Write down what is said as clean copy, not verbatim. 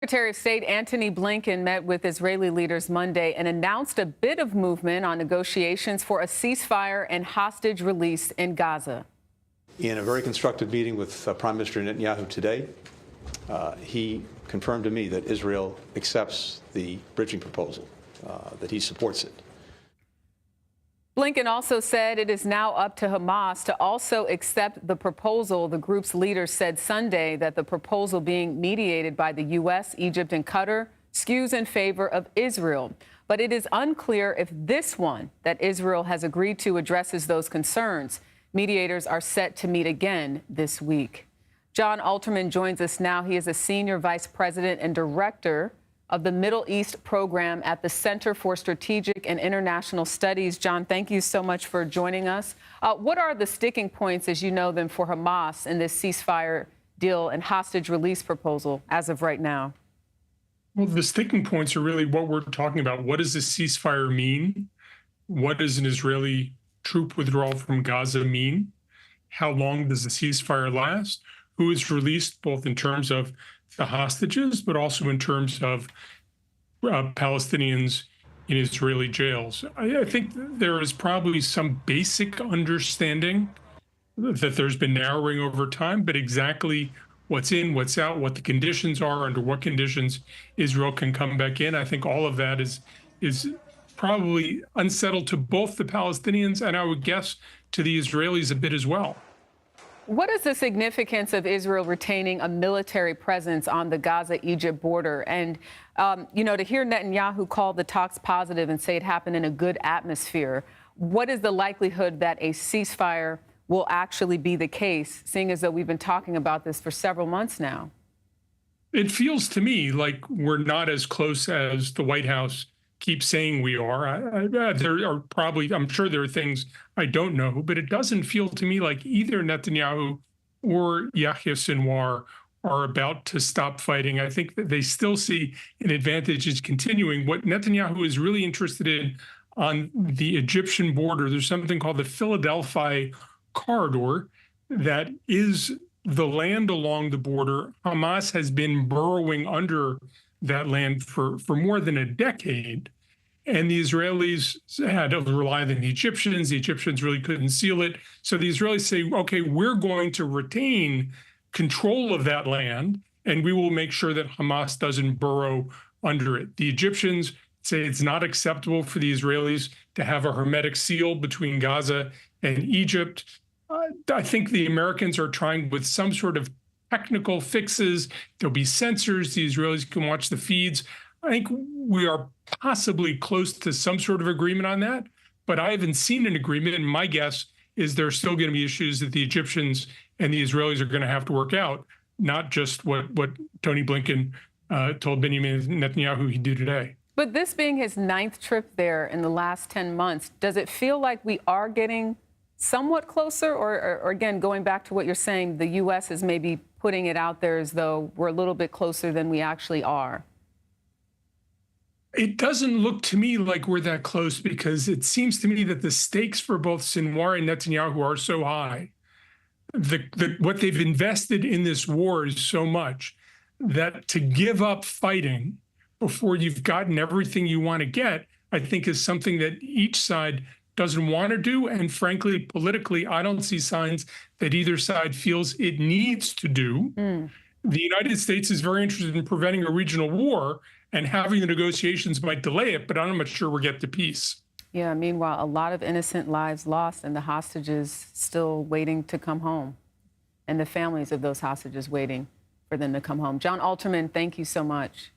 Secretary of State Antony Blinken met with Israeli leaders Monday and announced a bit of movement on negotiations for a ceasefire and hostage release in Gaza. In a very constructive meeting with Prime Minister Netanyahu today, he confirmed to me that Israel accepts the bridging proposal, that he supports it. Blinken also said it is now up to Hamas to also accept the proposal. The group's leaders said Sunday that the proposal being mediated by the U.S., Egypt, and Qatar skews in favor of Israel. But it is unclear if this one that Israel has agreed to addresses those concerns. Mediators are set to meet again this week. Jon Alterman joins us now. He is a senior vice president and director of the Middle East program at the Center for Strategic and International Studies. Jon, thank you so much for joining us. What are the sticking points, as you know them, for Hamas in this ceasefire deal and hostage release proposal as of right now? Well, the sticking points are really what we're talking about. What does a ceasefire mean? What does an Israeli troop withdrawal from Gaza mean? How long does the ceasefire last? Who is released, both in terms of the hostages, but also in terms of Palestinians in Israeli jails? I think there is probably some basic understanding that there's been narrowing over time, but exactly what's in, what's out, what the conditions are, under what conditions Israel can come back in, I think all of that is probably unsettled to both the Palestinians and I would guess to the Israelis a bit as well. What is the significance of Israel retaining a military presence on the Gaza-Egypt border? And, to hear Netanyahu call the talks positive and say it happened in a good atmosphere, what is the likelihood that a ceasefire will actually be the case, seeing as though we've been talking about this for several months now? It feels to me like we're not as close as the White House keep saying we are. There are probably, I'm sure there are things I don't know, but it doesn't feel to me like either Netanyahu or Yahya Sinwar are about to stop fighting. I think that they still see an advantage is continuing. What Netanyahu is really interested in on the Egyptian border, there's something called the Philadelphia corridor that is the land along the border. Hamas has been burrowing under that land for more than a decade. And the Israelis had to rely on the Egyptians. The Egyptians really couldn't seal it. So the Israelis say, OK, we're going to retain control of that land, and we will make sure that Hamas doesn't burrow under it. The Egyptians say it's not acceptable for the Israelis to have a hermetic seal between Gaza and Egypt. I think the Americans are trying with some sort of technical fixes. There'll be sensors. The Israelis can watch the feeds. I think we are possibly close to some sort of agreement on that, but I haven't seen an agreement. And my guess is there's still going to be issues that the Egyptians and the Israelis are going to have to work out, not just what Tony Blinken told Benjamin Netanyahu he'd do today. But this being his 9th trip there in the last 10 months, does it feel like we are getting somewhat closer? Or again, going back to what you're saying, the U.S. is maybe putting it out there as though we're a little bit closer than we actually are? It doesn't look to me like we're that close because it seems to me that the stakes for both Sinwar and Netanyahu are so high. What they've invested in this war is so much that to give up fighting before you've gotten everything you want to get, I think is something that each side doesn't want to do. And frankly, politically, I don't see signs that either side feels it needs to do. The United States is very interested in preventing a regional war, and having the negotiations might delay it, but I'm not sure we'll get to peace. Yeah, meanwhile, a lot of innocent lives lost and the hostages still waiting to come home, and the families of those hostages waiting for them to come home. Jon Alterman, thank you so much.